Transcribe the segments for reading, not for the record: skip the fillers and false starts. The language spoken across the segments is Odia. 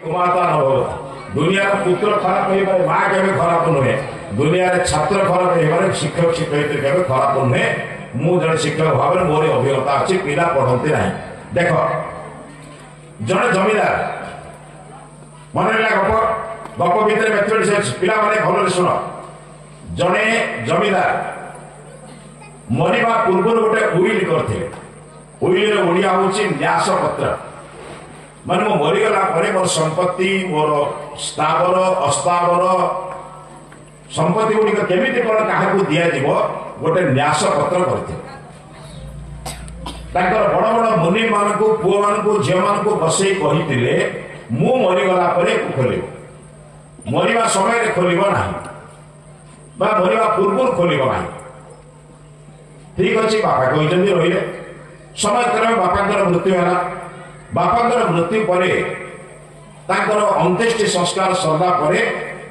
कुमाता न भवति दुनिया पुत्र खराब हो पारे माँ केबे खराब नुहे दुनिया छात्र खराब हो पारे शिक्षक शिक्षयित्री केबे खराब नुहे मु जड़े शिक्षक भाव में मोर अभिज्ञता अच्छी पिला पढ़ती ना देख जड़े जमीदार मन गप गप भितर मैथमेटिक्स पिला माने भल शुण जड़े जमीदार मरवा पूर्व गोटे उइल करते उइल ओडिया हूँ न्यास पत्र माने मो मरीगला मोर संपत्ति मोर स्थावर अस्तावर संपत्ति गुड़िक केमिति कौन क्या दिज्व गोटे न्यास पत्र करते बड़ बड़ मुनि मान पुओ मान झील मान बसई कही मु मरीगला खोल मरवा समय खोल ना मरवा पूर्व खोल ना ठीक अच्छे बापा कहते रही समय क्रमे बापा मृत्यु है बापा मृत्यु पर अंत्येष्टि संस्कार सरला पर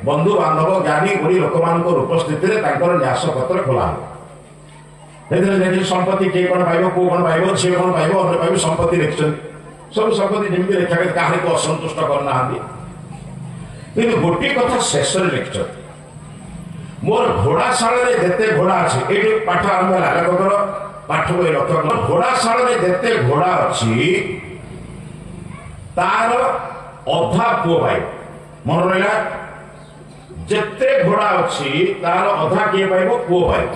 बंधु बांधव ज्ञानी गुणी लोक मान उपस्थित न्यास पत्र खोला संपत्ति किए कौन पाइब पुओ कौन पाइब झील कौन पाइब अन्य पाइब संपत्ति लिखिं सब संपत्ति जमी लिखा क्या को असंतुष्ट करना कि गोटे कथा शेष लिखिं मोर घोड़ाशाल जिते घोड़ा अच्छे ये पाठ आरंभ है लेखकर पाठ को लक्ष्य घोड़ाशाल जिते घोड़ा अच्छी तार अधा पुओ पाइब मन रहा जिते घोड़ा अच्छी तार अधा किए पाइब पुओ पाइब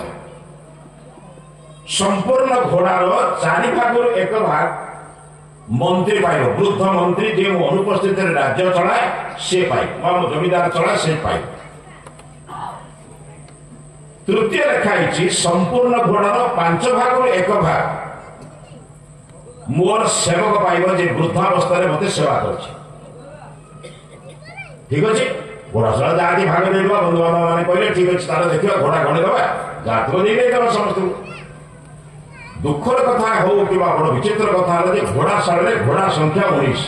संपूर्ण घोड़ार चारि भाग एक भाग मंत्री पाइब वृद्ध मंत्री जे अनुपस्थित राज्य चलाए से पाइब जमीदार चलाए से पाइब तृतीय लिखाई संपूर्ण घोड़ार 5 भाग एक भाग मोर सेवक पाइब जे वृद्धावस्था मत सेवा कर ठीक अच्छे घोड़ाशाला जहाँ भाग दे बंधु बांधव मैंने कहले ठीक अच्छे तार देखिए घोड़ा गणिदबा जातक समस्त दुखर कथा हो कि बड़ विचित्र कथा घोड़ाशाला घोड़ा संख्या 19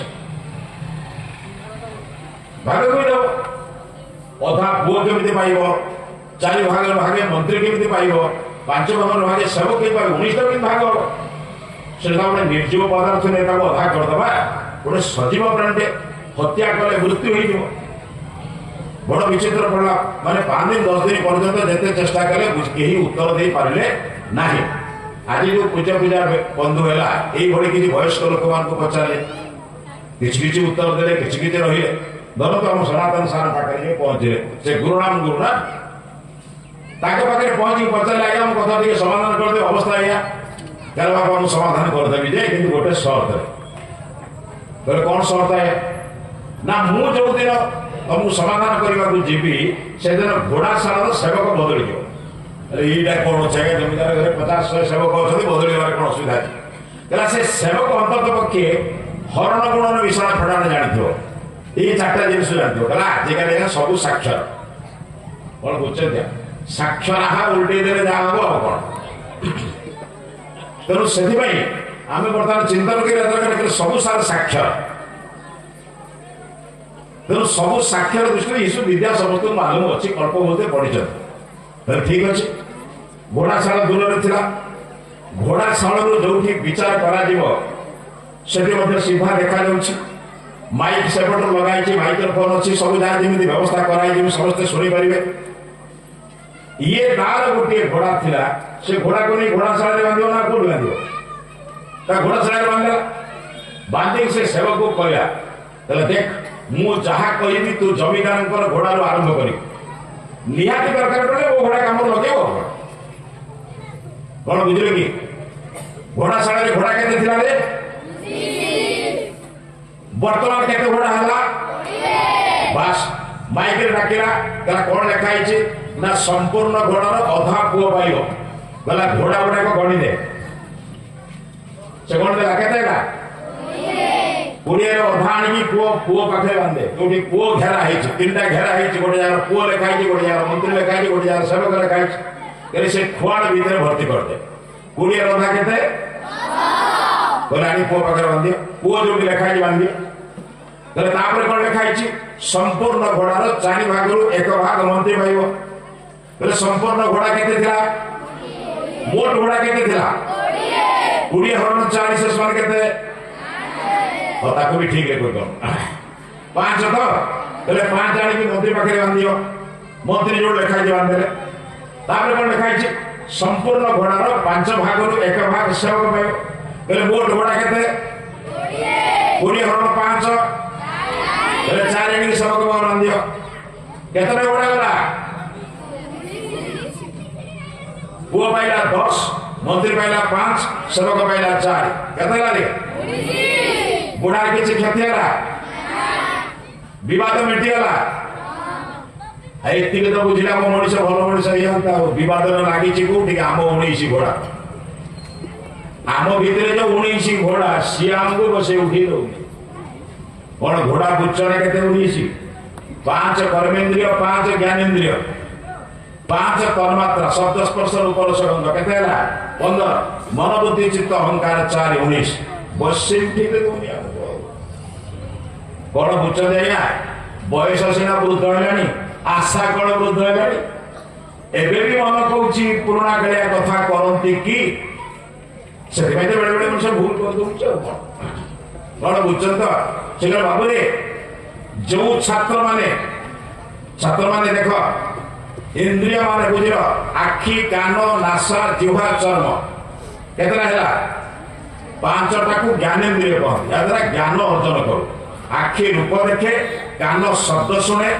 भाग अधा पुओ केमी पाइब 4 भाग भागे मंत्री केमी पाइब 5 भाग भागे सेवक के 19 भाग से गोटे निर्जीव पदार्थ नहीं अधा करदे गोटे सजीव प्राणी हत्या कले मृत्यु हो बड़ विचित्र पड़ा माने 5 दिन 10 दिन पर्यंत जिते चेष्टा कले कहीं उत्तर दे पारे ना आज जो पूजा पूजा बंधु है ये किसी वयस्क लोक मान पचारे किसी उत्तर देते किसी रही धर तो आम सनातन सार पाखे पहुंचे से गुरुनाम पाखे पहुंची पचारे आज्ञा मो कथा टे समाधान करदे अवस्था आज्ञा क्या बाबा मुझे समाधान करदेवी जे कि गोटे सर्त है कौन सर्त है ना मु जो दिन तुमको समाधान करने को जीवी से दिन घोड़ाशाला सेवक बदल जाओ ये कौन अच्छे जमीदार घर 50-100 सेवक अच्छे बदल कौन असुविधा है से सेवक अंतत पक्षे हरण गुणन विषय फटाण जानी ये 4टा जिन जानी आजिकल सब साक्षर कौन बुझे साक्षर उल्टे देने जहाँ हम कौन तेणु से आम बर्तमान चिंतन कर सब सार साक्षर तेणु सब साक्षर दृष्टि यीशु विद्या समस्त मालूम अच्छी कल्प बोलते पढ़ी ठीक अच्छे घोड़ाशाला दूर था घोड़ाशाला जो विचार कर सीधा देखा माइक सेपट लगे माइक्रोफोन अच्छी सब जहाँ जमी व्यवस्था कराई समस्ते शुणी पारे ये तार गोटे घोड़ा थिला से घोड़ा को नहीं घोड़ाशाला बांध ना कौट बांध घोड़ाशाला बांधला बांधिक से सेवक को कहला देख मु जहाँ कहि तू जमीदार घोड़ा आरंभ कर निहाती दरकार पड़े वो घोड़ा कम लगे कौन बुझे कि घोड़ाशाला घोड़ा के बर्तमान के घोड़ा है बस माइक डाकिला कौन लिखाई ना संपूर्ण घोड़ार अधा पुओ पाइब गला घोड़ा गुड़ाक गणी दे से गणी देला के 20 अधा आनी पुओ पुओ पाखे बांधे जो पुओ घेरा है 3टा घेरा है गोटे जगह पुओ लिखाई गोटे जगह मंत्री लिखाई गोटे जगह सेवक लिखाई से खुआड़ भीतर भर्ती करदे 20 अधा के पुओ पाखे बांधि पुओ जो लिखाई बांधि कौन लिखाई संपूर्ण घोड़ार 4 भाग 1 भाग मंत्री पाइब संपूर्ण घोड़ा के मोट घोड़ा के 20 हरण 40 मान के भी ठीक है कोई ପାଞ୍ଚ ତ ହେଲେ ପାଞ୍ଚ ଆଣିକି ମନ୍ତ୍ରୀ ପାଖରେ ବାନ୍ଧିବ ମନ୍ତ୍ରୀ ଯୋଉ ଲେଖାଇଛି ବାନ୍ଧିଲେ ତାପରେ କଣ ଲେଖାଇଛି ସମ୍ପୂର୍ଣ୍ଣ ଘୋଡ଼ାର 5 ଭାଗରୁ 1 ଭାଗ ସେବକ ପାଇବ ହେଲେ ମୋଟ ଘୋଡ଼ା କେତେ 20 ହରଣ 5 ହେଲେ 4 ଆଣିକି ସେବକ ବାନ୍ଧିବ କେତେଟା ଘୋଡ଼ା ଗଲା ପୁଅ ପାଇଲା 10 ମନ୍ତ୍ରୀ ପାଇଲା 5 ସେବକ ପାଇଲା 4 କେତେ ହେଲା ବୁଢ଼ା କିଛି କ୍ଷତି ହେଲା ବିବାଦ ମିଟିଗଲା ଏତିକି ତ ବୁଝିଲା ମୋ ମଣିଷ ଭଲ ମଣିଷ ହେଇଯାନ୍ତା ବିବାଦ ଲାଗିଛି କୋଉଠି ଆମ 19 ଘୋଡ଼ା ଆମ ଭିତରେ ଯୋଉ 19 ଘୋଡ଼ା ସିଏ ଆମକୁ ବସେଇ ଉଠେଇ ଦଉନି କଣ ଘୋଡ଼ା ବୁଚ୍ଚରେ କେତେ 19 5 କର୍ମେନ୍ଦ୍ରିୟ 5 ଜ୍ଞାନେନ୍ଦ୍ରିୟ 5 ତନ୍ମାତ୍ରା ଶବ୍ଦ ସ୍ପର୍ଶ ରୂପ ରସ ଗନ୍ଧ କେତେ ହେଲା 15 ମନ ବୁଦ୍ଧି ଚିତ୍ତ ଅହଙ୍କାର 4 19 ବସେଇ ଉଠେଇ ଦଉନି କଣ ବୁଝୁଛନ୍ତି ଆଜ୍ଞା ବୟସ ସିନା ବୃଦ୍ଧ ହେଲାଣି ଆଶା କଣ ବୃଦ୍ଧ ହେଲାଣି ଏବେ ବି ମନ କହୁଛି ପୁରୁଣା କାଳିଆ କଥା କରନ୍ତି କି ସେଥିପାଇଁ ତ ବେଳେ ବେଳେ ମଣିଷ ଭୁଲ କରିଦଉଛି ଆଉ କଣ ବୁଝୁଛନ୍ତି ତ ସେ ବାବୁରେ ଯୋଉ ଛାତ୍ରମାନେ ଦେଖ ଇନ୍ଦ୍ରିୟ ମାନେ ବୁଝିଲ ଆଖି କାନ ନାସା ଜିହ୍ବା ଚର୍ମ କେତେଟା ହେଲା 5ଟାକୁ ଜ୍ଞାନେନ୍ଦ୍ରିୟ କହନ୍ତି ଯାହାଦ୍ୱାରା ଜ୍ଞାନ ଅର୍ଜନ କରୁ ଆଖି ରୂପ ଦେଖେ କାନ ଶବ୍ଦ ଶୁଣେ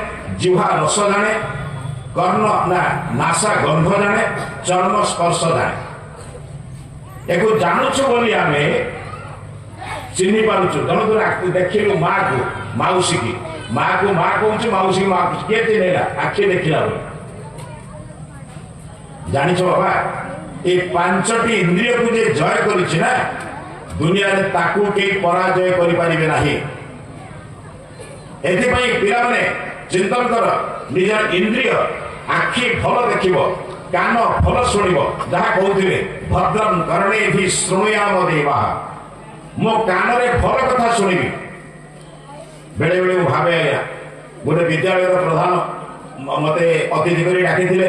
ଜିହ୍ବା ରସ ଜାଣେ କର୍ଣ୍ଣ ନାସା ଗନ୍ଧ ଜାଣେ ଚର୍ମ ସ୍ପର୍ଶ ଜାଣେ ଏକୁ ଜାଣୁଛୁ ବୋଲି ଆମେ ଚିହ୍ନି ପାରୁଛୁ ତେଣୁ ଦେଖିଲୁ ମାକୁ ମାଉସୀ କି ମାକୁ ମା କହୁଛୁ ମାଉସୀ ମା କିଏ ଚିହ୍ନେଇଲା ଆଖି ଦେଖିଲା ବୋଲି ଜାଣିଛ ବାବା ଏ 5ଟି ଇନ୍ଦ୍ରିୟକୁ ଯେ ଜୟ କରିଛି ନା ଦୁନିଆରେ ତାକୁ କେହି ପରାଜୟ କରିପାରିବେ ନାହିଁ ଏଥିପାଇଁ ପିଲାମାନେ ଚିନ୍ତନ କର ନିଜର ଇନ୍ଦ୍ରିୟ ଆଖି ଭଲ ଦେଖିବ କାନ ଭଲ ଶୁଣିବ ଯାହା କହୁଥିଲେ ଭଦ୍ରଂ କର୍ଣ୍ଣେଭି ଶୃଣୁୟାମ ଦେବାଃ ମୋ କାନରେ ଭଲ କଥା ଶୁଣିବି ବେଳେ ବେଳେ ମୁଁ ଭାବେ ଆଜ୍ଞା ଗୋଟେ ବିଦ୍ୟାଳୟର ପ୍ରଧାନ ମତେ ଅତିଥି କରି ଡାକିଥିଲେ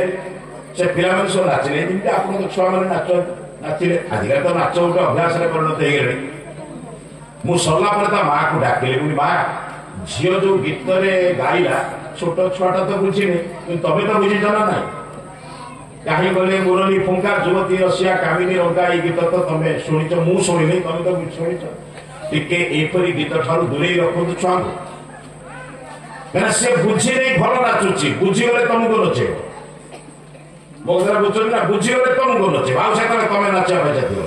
ସେ ପିଲାମାନେ ସବୁ ନାଚିଲେ ଯେମିତି ଆପଣଙ୍କ ଛୁଆମାନେ ନାଚିଲେ ଆଜିକାଲି ତ ନାଚ ଗୋଟେ ଅଭ୍ୟାସରେ ପରିଣତ ହେଇଗଲେଣି ମୁଁ ସରିଲା ପରେ ତା ମାଆକୁ ଡାକିଲି ମୁଁ ମା ଝିଅ ଯୋଉ ଗୀତରେ ଗାଇଲା ଛୋଟ ଛୁଆଟା ତ ବୁଝିନି କିନ୍ତୁ ତମେ ତ ବୁଝିଛ ନା ନାଇଁ କାହିଁ ଗଲେ ମୁରଲି ଫୁଙ୍କା ଯୁବତୀ ରସିଆ କାମିନୀ ରଙ୍କା ଏଇ ଗୀତ ତ ତମେ ଶୁଣିଛ ମୁଁ ଶୁଣିନି ତମେ ତ ଶୁଣିଛ ଟିକେ ଏପରି ଗୀତ ଠାରୁ ଦୂରେଇ ରଖନ୍ତୁ ଛୁଆଙ୍କୁ କାହିଁକିନା ସେ ବୁଝି ନେଇ ଭଲ ନାଚୁଛି ବୁଝିଗଲେ ତମକୁ ନଚେଇବ ମୋ କଥା ବୁଝୁଛନ୍ତି ନା ବୁଝିଗଲେ ତମକୁ ନଚେଇବ ଆଉ ସେତେବେଳେ ତମେ ନାଚିବା ପାଇଁ ଚାହିଁବ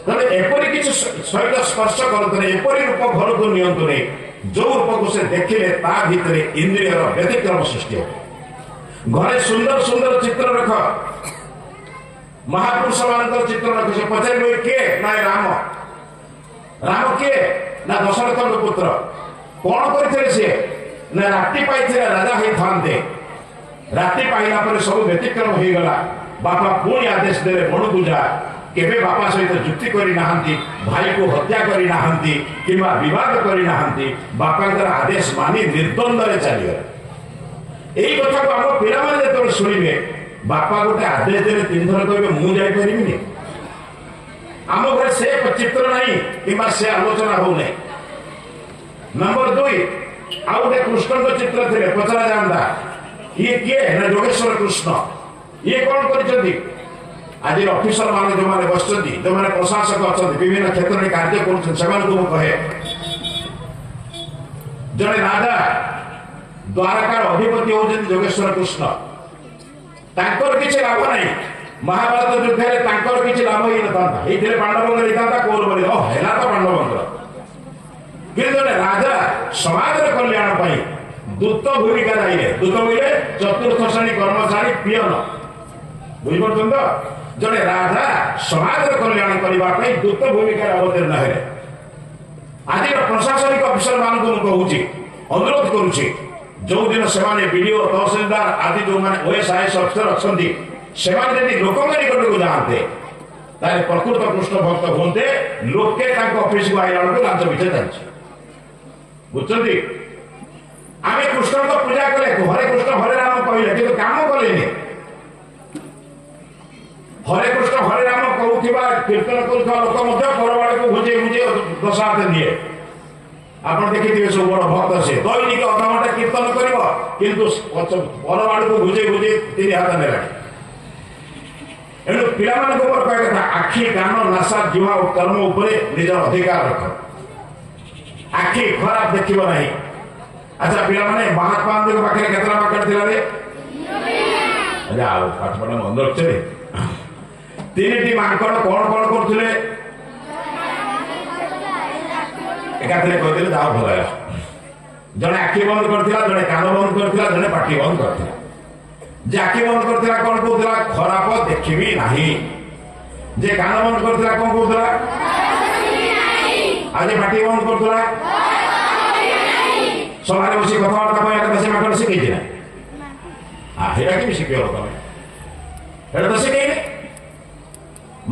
ତେଣୁ ଏପରି କିଛି ସହିତ ସ୍ପର୍ଶ କରନ୍ତୁନି ଏପରି ରୂପ ଘରକୁ ନିଅନ୍ତୁନି ଯୋଉ ରୂପକୁ ସେ ଦେଖିଲେ ତା ଭିତରେ ଇନ୍ଦ୍ରିୟର ବ୍ୟତିକ୍ରମ ସୃଷ୍ଟି ହେବ ଘରେ ସୁନ୍ଦର ସୁନ୍ଦର ଚିତ୍ର ରଖ ମହାପୁରୁଷ ମାନଙ୍କର ଚିତ୍ର ରଖ ସେ ପଚାରିବେ କିଏ ନା ରାମ କିଏ ନା ଦଶରଥଙ୍କ ପୁତ୍ର କଣ କରିଥିଲେ ସିଏ ନା ରାତି ପାଇଥିଲେ ରାଜା ହେଇଥାନ୍ତେ ରାତି ପାଇଲା ପରେ ସବୁ ବ୍ୟତିକ୍ରମ ହେଇଗଲା ବାପା ପୁଣି ଆଦେଶ ଦେଲେ ବଣକୁ ଯା କେବେ ବାପା ସହିତ ଯୁକ୍ତି କରିନାହାନ୍ତି ଭାଇକୁ ହତ୍ୟା କରିନାହାନ୍ତି କିମ୍ବା ବିବାଦ କରିନାହାନ୍ତି ବାପାଙ୍କର ଆଦେଶ ମାନି ନିର୍ଦ୍ଦନ୍ଦରେ ଚାଲିଗଲେ ଏଇ କଥାକୁ ଆମ ପିଲାମାନେ ଯେତେବେଳେ ଶୁଣିବେ ବାପା ଗୋଟେ ଆଦେଶ ଦେଲେ 3 ଥର କହିବେ ମୁଁ ଯାଇପାରିବିନି ଆମ ଘରେ ସେ ଚିତ୍ର ନାହିଁ କିମ୍ବା ସେ ଆଲୋଚନା ହଉନାହିଁ ନମ୍ବର 2 ଆଉ ଗୋଟେ କୃଷ୍ଣଙ୍କ ଚିତ୍ର ଥିଲେ ପଚରା ଯାଆନ୍ତା ଇଏ କିଏ ନା ଯୋଗେଶ୍ୱର କୃଷ୍ଣ ଇଏ କଣ କରିଛନ୍ତି ଆଜି ଅଫିସର ମାନେ ଯୋଉମାନେ ବସିଛନ୍ତି ଯୋଉମାନେ ପ୍ରଶାସକ ଅଛନ୍ତି ବିଭିନ୍ନ କ୍ଷେତ୍ରରେ କାର୍ଯ୍ୟ କରୁଛନ୍ତି ସେମାନଙ୍କୁ ମୁଁ କହେ ଜଣେ ରାଜା ଦ୍ୱାରକାର ଅଧିପତି ହଉଛନ୍ତି ଯୋଗେଶ୍ୱର କୃଷ୍ଣ ତାଙ୍କର କିଛି ଲାଭ ନାହିଁ ମହାଭାରତ ଯୁଦ୍ଧରେ ତାଙ୍କର କିଛି ଲାଭ ହେଇନଥାନ୍ତା ଏଇଥିରେ ପାଣ୍ଡବଙ୍କର ହେଇଥାନ୍ତା କୌରବରେ ହେଲା ତ ପାଣ୍ଡବଙ୍କର କିନ୍ତୁ ଜଣେ ରାଜା ସମାଜର କଲ୍ୟାଣ ପାଇଁ ଦୂତ ଭୂମିକା ରହିଲେ ଦୂତ ବୋଇଲେ ଚତୁର୍ଥ ଶ୍ରେଣୀ କର୍ମଚାରୀ ପିଅନ ବୁଝିପାରୁଛନ୍ତି ତ ଜଣେ ରାଜା ସମାଜର କଲ୍ୟାଣ କରିବା ପାଇଁ ଦୂତ ଭୂମିକାରେ ଅବତୀର୍ଣ୍ଣ ହେଲେ ଆଜିର ପ୍ରଶାସନିକ ଅଫିସର ମାନଙ୍କୁ ମୁଁ କହୁଛି ଅନୁରୋଧ କରୁଛି ଯୋଉଦିନ ସେମାନେ ବିଡିଓ ତହସିଲଦାର ଆଦି ଯୋଉମାନେ OSIS ଅଫିସର ଅଛନ୍ତି ସେମାନେ ଯଦି ଲୋକଙ୍କ ନିକଟକୁ ଯାଆନ୍ତେ ତାହେଲେ ପ୍ରକୃତ କୃଷ୍ଣ ଭକ୍ତ ହୁଅନ୍ତେ ଲୋକେ ତାଙ୍କ ଅଫିସକୁ ଆଇଲା ବେଳକୁ ଲାଞ୍ଚ ବିଛେ ଚାଲିଛି ବୁଝୁଛନ୍ତି ଆମେ କୃଷ୍ଣଙ୍କ ପୂଜା କଲେ ହରେ କୃଷ୍ଣ ହରେ ରାମ କହିଲେ କିନ୍ତୁ କାମ କଲେନି ହରେ କୃଷ୍ଣ ହରେ ରାମ କହୁଥିବା କୀର୍ତ୍ତନ କରୁଥିବା ଲୋକ ମଧ୍ୟ ପରବାଳକୁ ବୁଝେଇ ଦଶ ହାତ ନିଏ ଆପଣ ଦେଖିଥିବେ ସବୁ ବଡ ଭକ୍ତ ସେ ଦୈନିକ ଅଧଘଣ୍ଟା କୀର୍ତ୍ତନ କରିବ କିନ୍ତୁ ପର ଆଡକୁ ବୁଝେଇ ବୁଝେଇ 3 ହାତ ନେଲା। ଏଣୁ ପିଲାମାନଙ୍କୁ ମୋର କହିବା କଥା ଆଖି କାନ ନାସା ଜିହ୍ବା ଓ କର୍ମ ଉପରେ ନିଜର ଅଧିକାର ରଖ। ଆଖି ଖରାପ ଦେଖିବ ନାହିଁ। ଆଚ୍ଛା ପିଲାମାନେ ମହାତ୍ମା ଗାନ୍ଧୀଙ୍କ ପାଖରେ କେତେଟା ମାଙ୍କଡ ଥିଲା ରେ? ଆଉ ପାଠ ପଢା ମନେ ରଖିଥିଲେ। 3ଟି ମାଙ୍କଡ କଣ କଣ କରୁଥିଲେ? ଏକାଥରେ କହିଥିଲେ ଯାହା ଭଲ ହେଲା। ଜଣେ ଆଖି ବନ୍ଦ କରିଥିଲା, ଜଣେ କାନ ବନ୍ଦ କରିଥିଲା, ଜଣେ ପାଟି ବନ୍ଦ କରିଥିଲା। ଯେ ଆଖି ବନ୍ଦ କରିଥିଲା କଣ କହୁଥିଲା? ଖରାପ ଦେଖିବି ନାହିଁ। ଯେ କାନ ବନ୍ଦ କରିଥିଲା କଣ କହୁଥିଲା? ଆଉ ଯେ ପାଟି ବନ୍ଦ କରୁଥିଲା ସଭାରେ ବସି କଥାବାର୍ତ୍ତା ପାଇଁ ଏକା ସେ ମାଙ୍କଡ ଶିଖେଇଛି ନା? ସେଇଟା କେମିତି ଶିଖିବ ତମେ? ସେଇଟା ତ ଶିଖେଇନି।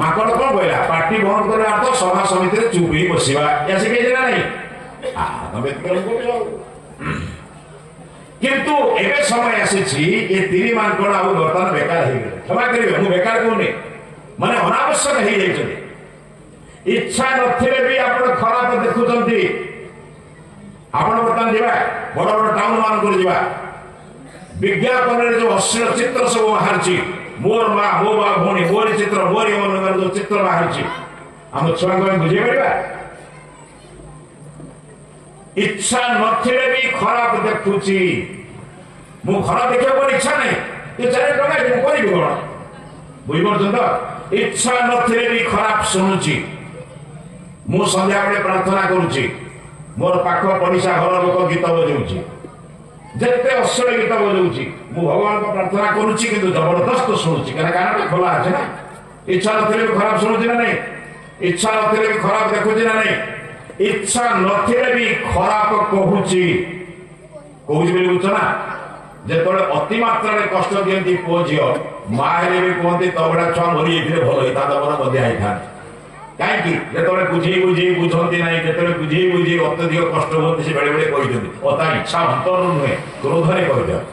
ମାଙ୍କଡ କଣ କହିଲା? ପାଟି ବନ୍ଦ କରିବା ଅର୍ଥ ସଭା ସମିତିରେ ଚୁପ୍ ହେଇ ବସିବା। ଏହା ଶିଖେଇଛି ନା ନାହିଁ? କିନ୍ତୁ ଏବେ ସମୟ ଆସିଛି ଏ 3 ମାଙ୍କଡ ଆଉ ବର୍ତ୍ତମାନ ବେକାର ହେଇଗଲେ। କ୍ଷମା କରିବେ, ମୁଁ ବେକାର କହୁନି, ମାନେ ଅନାବଶ୍ୟକ ହେଇଯାଇଛନ୍ତି। ଇଚ୍ଛା ନଥିଲେ ବି ଆପଣ ଖରାପ ଦେଖୁଛନ୍ତି। ଆପଣ ବର୍ତ୍ତମାନ ଯିବା ବଡ ବଡ ଟାଉନ ମାନଙ୍କୁ ଯିବା, ବିଜ୍ଞାପନରେ ଯୋଉ ଅଶ୍ଳୀଳ ଚିତ୍ର ସବୁ ବାହାରିଛି, ମୋର ମା ମୋ ବା ଭଉଣୀ ମୋରି ଚିତ୍ର ମୋରି ମାନଙ୍କର ଯୋଉ ଚିତ୍ର ବାହାରିଛି, ଆମ ଛୁଆଙ୍କୁ ଆମେ ବୁଝେଇ ପାରିବା? ଇଚ୍ଛା ନଥିଲେ ବି ଖରାପ ଦେଖୁଛି। ମୁଁ ଖରାପ ଦେଖିବାକୁ ଇଚ୍ଛା ନାହିଁ, 4 ଟଙ୍କା ମୁଁ କରିବି କଣ? ବୁଝିପାରୁଛନ୍ତି ତ? ଇଚ୍ଛା ନଥିଲେ ବି ଖରାପ ଶୁଣୁଛି। ମୁଁ ସନ୍ଧ୍ୟାବେଳେ ପ୍ରାର୍ଥନା କରୁଛି, ମୋର ପାଖ ପଡ଼ିଶା ଘର ଲୋକ ଗୀତ ବଜାଉଛି, ଯେତେ ଅଶ୍ଳୀଳ ଗୀତ ବଜାଉଛି, ମୁଁ ଭଗବାନଙ୍କ ପ୍ରାର୍ଥନା କରୁଛି କିନ୍ତୁ ଜବରଦସ୍ତ ଶୁଣୁଛି, କାରଣ କାନଟା ଖୋଲା ଅଛି ନା। ଇଚ୍ଛା ନଥିଲେ ବି ଖରାପ ଶୁଣୁଛି ନା ନାହିଁ? ଇଚ୍ଛା ନଥିଲେ ବି ଖରାପ ଦେଖୁଛି ନା ନାହିଁ? ଇଚ୍ଛା ନଥିଲେ ବି ଖରାପ କହୁଛି ବୋଲି ବୁଝୁଛ ନା? ଯେତେବେଳେ ଅତି ମାତ୍ରାରେ କଷ୍ଟ ଦିଅନ୍ତି ପୁଅ ଝିଅ, ମା ହେଲେ ବି କୁହନ୍ତି ତୋ ଭଳିଆ ଛୁଆ ମରିଯାଇଥିଲେ ଭଲ ହେଇଥାନ୍ତା, ମୋର ମଧ୍ୟ ହେଇଥାନ୍ତା। କାହିଁକି? ଯେତେବେଳେ ବୁଝନ୍ତି ନାହିଁ, ଯେତେବେଳେ ବୁଝେଇ ଅତ୍ୟଧିକ କଷ୍ଟ ହୁଅନ୍ତି, ସେ ବେଳେ ବେଳେ କହିଦିଅନ୍ତି ତା ଇଚ୍ଛା ଅନ୍ତର ନୁହେଁ, କ୍ରୋଧରେ କହିଦିଅନ୍ତି।